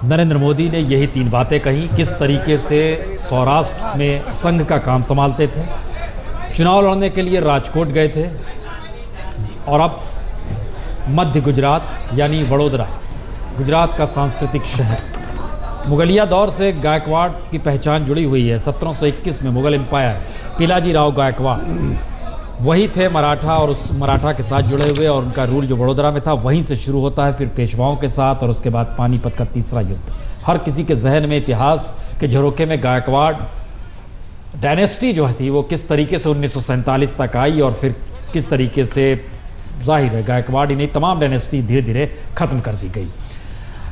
नरेंद्र मोदी ने यही 3 बातें कही, किस तरीके से सौराष्ट्र में संघ का काम संभालते थे, चुनाव लड़ने के लिए राजकोट गए थे और अब मध्य गुजरात यानी वडोदरा, गुजरात का सांस्कृतिक शहर। मुगलिया दौर से गायकवाड़ की पहचान जुड़ी हुई है। 1721 में मुगल एम्पायर, पिलाजी राव गायकवाड़ वही थे मराठा, और उस मराठा के साथ जुड़े हुए, और उनका रूल जो वडोदरा में था वहीं से शुरू होता है, फिर पेशवाओं के साथ, और उसके बाद पानीपत का तीसरा युद्ध। हर किसी के जहन में इतिहास के झरोखे में गायकवाड़ डायनेस्टी जो थी वो किस तरीके से 1947 तक आई, और फिर किस तरीके से जाहिर है गायकवाड़ ही नहीं तमाम डायनेस्टी धीरे धीरे ख़त्म कर दी गई।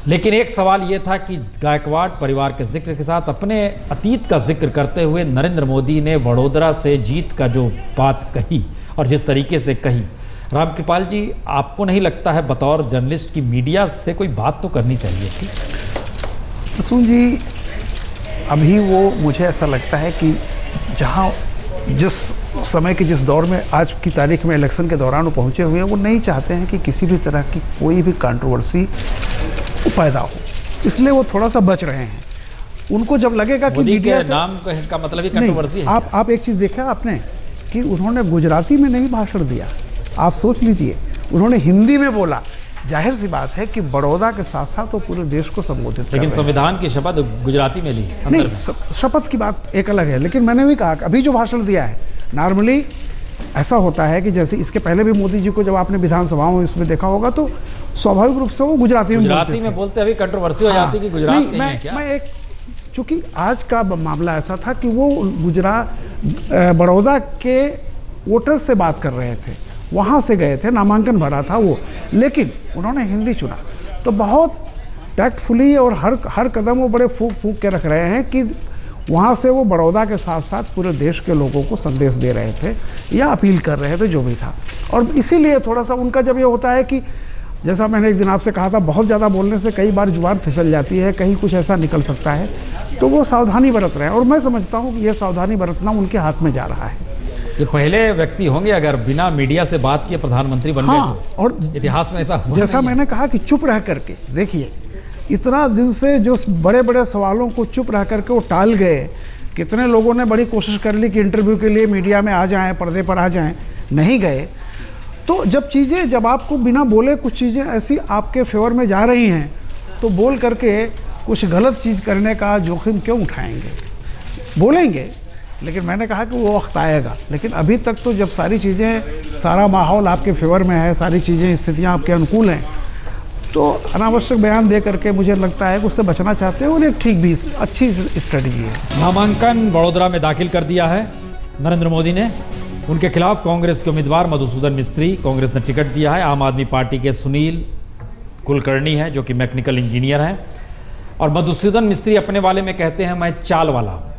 लेकिन एक सवाल ये था कि गायकवाड़ परिवार के जिक्र के साथ अपने अतीत का जिक्र करते हुए नरेंद्र मोदी ने वडोदरा से जीत का जो बात कही और जिस तरीके से कही, रामकृपाल जी आपको नहीं लगता है बतौर जर्नलिस्ट की मीडिया से कोई बात तो करनी चाहिए थी? प्रसून जी, अभी वो मुझे ऐसा लगता है कि जहाँ जिस समय के जिस दौर में आज की तारीख में इलेक्शन के दौरान वो पहुँचे हुए हैं, वो नहीं चाहते हैं कि किसी भी तरह की कोई भी कंट्रोवर्सी पैदा हो, इसलिए वो थोड़ा सा बच रहे हैं। उनको जब लगेगा कि मीडिया से नाम का मतलब ही कंट्रोवर्सी है। आप एक चीज़ देखा आपने कि उन्होंने गुजराती में नहीं भाषण दिया, आप सोच लीजिए, उन्होंने हिंदी में बोला। जाहिर सी बात है कि बड़ौदा के साथ साथ तो पूरे देश को संबोधित, लेकिन संविधान की शपथ गुजराती में ली। नहीं, शपथ की बात एक अलग है, लेकिन मैंने भी कहा अभी जो भाषण दिया है, नॉर्मली ऐसा होता है कि जैसे इसके पहले भी मोदी जी को जब आपने विधानसभाओं में इसमें देखा होगा तो स्वाभाविक रूप से वो गुजराती में बोलते अभी कंट्रोवर्सी हो जाती कि गुजरात के हैं क्या? मैं एक, चूंकि आज का मामला ऐसा था कि वो बड़ौदा के वोटर से बात कर रहे थे, वहाँ से गए थे, नामांकन भरा था वो, लेकिन उन्होंने हिंदी चुना। तो बहुत टैक्टफुली और हर कदम वो बड़े फूक के रख रहे हैं कि वहाँ से वो बड़ौदा के साथ साथ पूरे देश के लोगों को संदेश दे रहे थे या अपील कर रहे थे, जो भी था। और इसीलिए थोड़ा सा उनका जब ये होता है कि जैसा मैंने एक दिन आपसे कहा था, बहुत ज़्यादा बोलने से कई बार जुबान फिसल जाती है, कहीं कुछ ऐसा निकल सकता है, तो वो सावधानी बरत रहे हैं। और मैं समझता हूँ कि ये सावधानी बरतना उनके हाथ में जा रहा है। ये पहले व्यक्ति होंगे अगर बिना मीडिया से बात किए प्रधानमंत्री बन गए तो। और इतिहास में ऐसा हुआ जैसा मैंने कहा कि चुप रह करके देखिए, इतना दिन से जो बड़े बड़े सवालों को चुप रह करके वो टाल गए। कितने लोगों ने बड़ी कोशिश कर ली कि इंटरव्यू के लिए मीडिया में आ जाएं, पर्दे पर आ जाएं, नहीं गए। तो जब आपको बिना बोले कुछ चीज़ें ऐसी आपके फेवर में जा रही हैं, तो बोल करके कुछ गलत चीज़ करने का जोखिम क्यों उठाएंगे? बोलेंगे, लेकिन मैंने कहा कि वो वक्त आएगा। लेकिन अभी तक तो जब सारी चीज़ें, सारा माहौल आपके फेवर में है, सारी चीज़ें, स्थितियाँ आपके अनुकूल हैं, तो अनावश्यक बयान दे करके मुझे लगता है कि उससे बचना चाहते हैं, और एक ठीक भी अच्छी स्ट्रेटजी है। नामांकन वडोदरा में दाखिल कर दिया है नरेंद्र मोदी ने। उनके खिलाफ कांग्रेस के उम्मीदवार मधुसूदन मिस्त्री, कांग्रेस ने टिकट दिया है। आम आदमी पार्टी के सुनील कुलकर्णी हैं जो कि मैकेनिकल इंजीनियर हैं, और मधुसूदन मिस्त्री अपने वाले में कहते हैं मैं चाल वाला हूँ।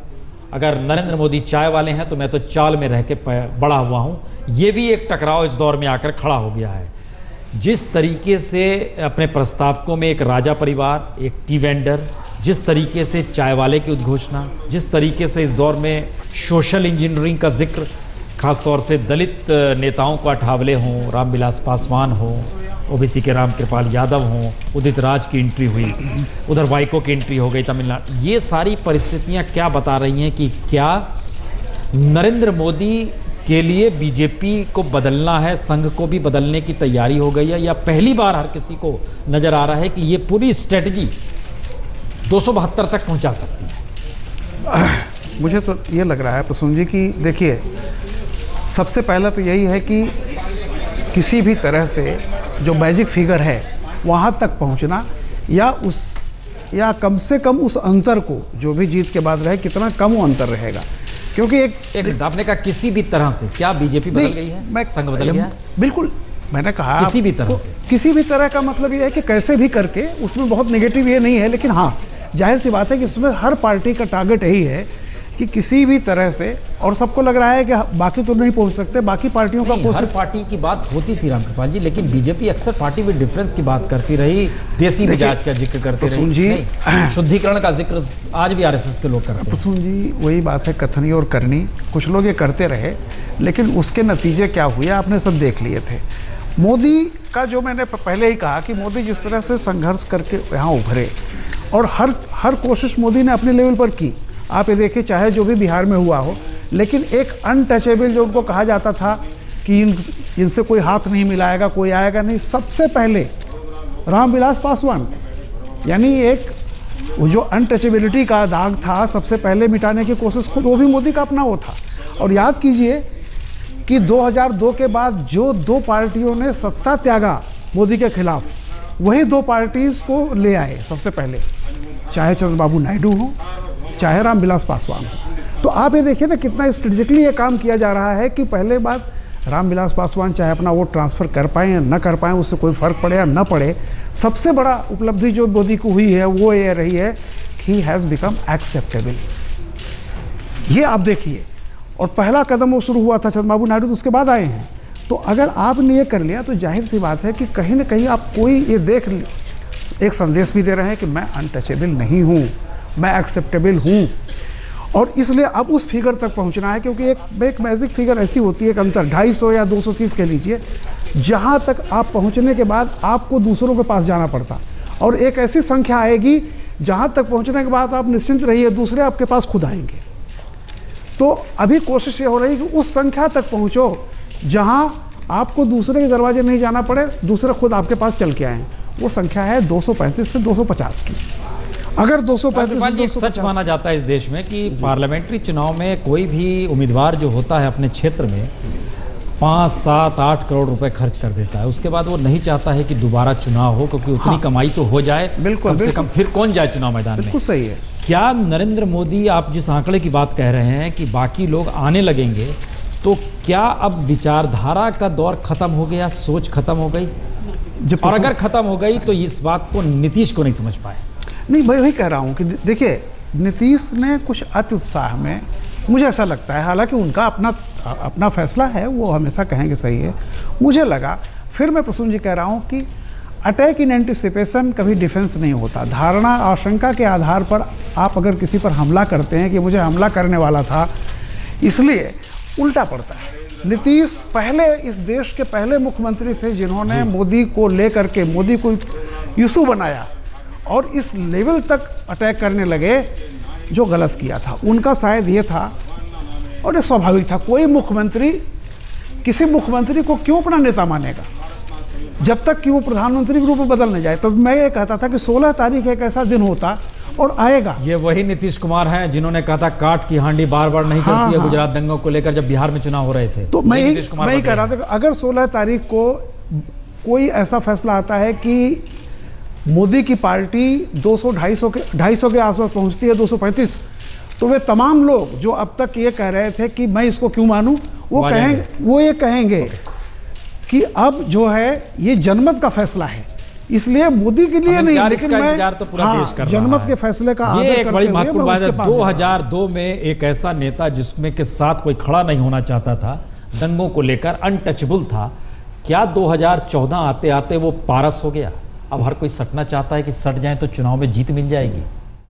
अगर नरेंद्र मोदी चाय वाले हैं तो मैं तो चाल में रह के बड़ा हुआ हूँ। ये भी एक टकराव इस दौर में आकर खड़ा हो गया है। जिस तरीके से अपने प्रस्तावकों में एक राजा परिवार, एक टी वेंडर, जिस तरीके से चाय वाले की उद्घोषणा, जिस तरीके से इस दौर में सोशल इंजीनियरिंग का जिक्र, खासतौर से दलित नेताओं का अठावले हों, रामविलास पासवान हो, ओबीसी के रामकृपाल यादव हों, उदित राज की एंट्री हुई, उधर वाइको की एंट्री हो गई तमिलनाडु। ये सारी परिस्थितियाँ क्या बता रही हैं कि क्या नरेंद्र मोदी के लिए बीजेपी को बदलना है, संघ को भी बदलने की तैयारी हो गई है, या पहली बार हर किसी को नज़र आ रहा है कि ये पूरी स्ट्रेटजी 272 तक पहुंचा सकती है? मुझे तो ये लग रहा है प्रसून जी कि देखिए, सबसे पहला तो यही है कि किसी भी तरह से जो मैजिक फिगर है वहाँ तक पहुँचना, या कम से कम उस अंतर को, जो भी जीत के बाद रहे, कितना कम वो अंतर रहेगा। क्योंकि एक आपने कहा किसी भी तरह से, क्या बीजेपी बदल गई है? संघ बदल गया है? बिल्कुल, मैंने कहा किसी भी तरह से। किसी भी तरह का मतलब ये है कि कैसे भी करके, उसमें बहुत नेगेटिव ये नहीं है, लेकिन हाँ, जाहिर सी बात है कि इसमें हर पार्टी का टारगेट यही है कि किसी भी तरह से, और सबको लग रहा है कि बाकी तो नहीं पहुंच सकते, बाकी पार्टियों का कोशिश। हर पार्टी की बात होती थी रामकृपाल जी, लेकिन बीजेपी अक्सर पार्टी में डिफरेंस की बात करती रही, देसी मिजाज का जिक्र करते रही, शुद्धिकरण का जिक्र आज भी आरएसएस के लोग करते हैं। प्रसून जी, वही बात है, कथनी और करनी, कुछ लोग ये करते रहे, लेकिन उसके नतीजे क्या हुए आपने सब देख लिए थे। मोदी का जो मैंने पहले ही कहा कि मोदी जिस तरह से संघर्ष करके यहाँ उभरे, और हर कोशिश मोदी ने अपने लेवल पर की। आप ये देखिए, चाहे जो भी बिहार में हुआ हो, लेकिन एक अनटचेबल जो उनको कहा जाता था कि इनसे कोई हाथ नहीं मिलाएगा, कोई आएगा नहीं, सबसे पहले रामविलास पासवान, यानी एक वो जो अनटचेबिलिटी का दाग था सबसे पहले मिटाने की कोशिश खुद वो भी मोदी का अपना वो था। और याद कीजिए कि 2002 के बाद जो दो पार्टियों ने सत्ता त्यागा मोदी के खिलाफ, वही दो पार्टीज़ को ले आए सबसे पहले, चाहे चंद्रबाबू नायडू हो चाहे रामविलास पासवान हो। तो आप ये देखिए ना कितना स्ट्रेटेजिकली ये काम किया जा रहा है कि पहले बात रामविलास पासवान चाहे अपना वोट ट्रांसफ़र कर पाएँ या न कर पाएँ, उससे कोई फ़र्क पड़े या न पड़े, सबसे बड़ा उपलब्धि जो मोदी को हुई है वो ये रही है कि ही हैज़ बिकम एक्सेप्टेबल। ये आप देखिए, और पहला कदम वो शुरू हुआ था चंद्रबाबू नायडू, तो उसके बाद आए हैं। तो अगर आपने ये कर लिया तो जाहिर सी बात है कि कहीं ना कहीं आप कोई ये एक संदेश भी दे रहे हैं कि मैं अनटचेबल नहीं हूँ, मैं एक्सेप्टेबल हूँ। और इसलिए अब उस फिगर तक पहुंचना है, क्योंकि एक मैजिक फिगर ऐसी होती है, एक अंतर 250 या 230 कह लीजिए, जहां तक आप पहुंचने के बाद आपको दूसरों के पास जाना पड़ता, और एक ऐसी संख्या आएगी जहां तक पहुंचने के बाद आप निश्चिंत रहिए दूसरे आपके पास खुद आएंगे। तो अभी कोशिश ये हो रही है कि उस संख्या तक पहुँचो जहाँ आपको दूसरे के दरवाजे नहीं जाना पड़े, दूसरे खुद आपके पास चल के आएँ। वो संख्या है 235 से 250 की। अगर 235 सच माना जाता है इस देश में कि पार्लियामेंट्री चुनाव में कोई भी उम्मीदवार जो होता है अपने क्षेत्र में 5, 7, 8 करोड़ रुपए खर्च कर देता है, उसके बाद वो नहीं चाहता है कि दोबारा चुनाव हो, क्योंकि उतनी कमाई तो हो जाए, कम से कम फिर कौन जाए चुनाव मैदान में। बिल्कुल सही है। क्या नरेंद्र मोदी, आप जिस आंकड़े की बात कह रहे हैं कि बाकी लोग आने लगेंगे, तो क्या अब विचारधारा का दौर खत्म हो गया, सोच खत्म हो गई? और अगर खत्म हो गई तो इस बात को नीतीश को नहीं समझ पाए? नहीं, मैं वही कह रहा हूँ कि देखिए, नीतीश ने कुछ अति उत्साह में, मुझे ऐसा लगता है, हालांकि उनका अपना फैसला है, वो हमेशा कहेंगे सही है, मुझे लगा, फिर मैं प्रसून जी कह रहा हूँ कि अटैक इन एंटिसिपेशन कभी डिफेंस नहीं होता। धारणा आशंका के आधार पर आप अगर किसी पर हमला करते हैं कि मुझे हमला करने वाला था, इसलिए उल्टा पड़ता है। नीतीश पहले इस देश के पहले मुख्यमंत्री थे जिन्होंने मोदी को लेकर के, मोदी को इशू बनाया और इस लेवल तक अटैक करने लगे, जो गलत किया था उनका शायद ये था, और एक स्वाभाविक था। कोई मुख्यमंत्री किसी मुख्यमंत्री को क्यों अपना नेता मानेगा जब तक कि वो प्रधानमंत्री के रूप में बदल नहीं जाए। तो मैं ये कहता था कि 16 तारीख एक ऐसा दिन होता और आएगा। ये वही नीतीश कुमार हैं जिन्होंने कहा था काट की हांडी बार बार नहीं चलती है, गुजरात दंगों को लेकर जब बिहार में चुनाव हो रहे थे। तो मैं ही कह रहा था कि अगर 16 तारीख को कोई ऐसा फैसला आता है कि मोदी की पार्टी 200-250 के आसपास पहुंचती है, 235, तो वे तमाम लोग जो अब तक ये कह रहे थे कि मैं इसको क्यों मानूं, वो ये कहेंगे कि अब जो है ये जनमत का फैसला है, इसलिए मोदी के लिए नहीं, लेकिन मैं तो पूरा देश कर जनमत के फैसले का ये एक बड़ी महत्वपूर्ण बात है। 2002 में एक ऐसा नेता जिसमें के साथ कोई खड़ा नहीं होना चाहता था, दंगों को लेकर अनटचेबल था, क्या 2014 आते आते वो पारस हो गया? अब हर कोई सटना चाहता है कि सट जाए तो चुनाव में जीत मिल जाएगी।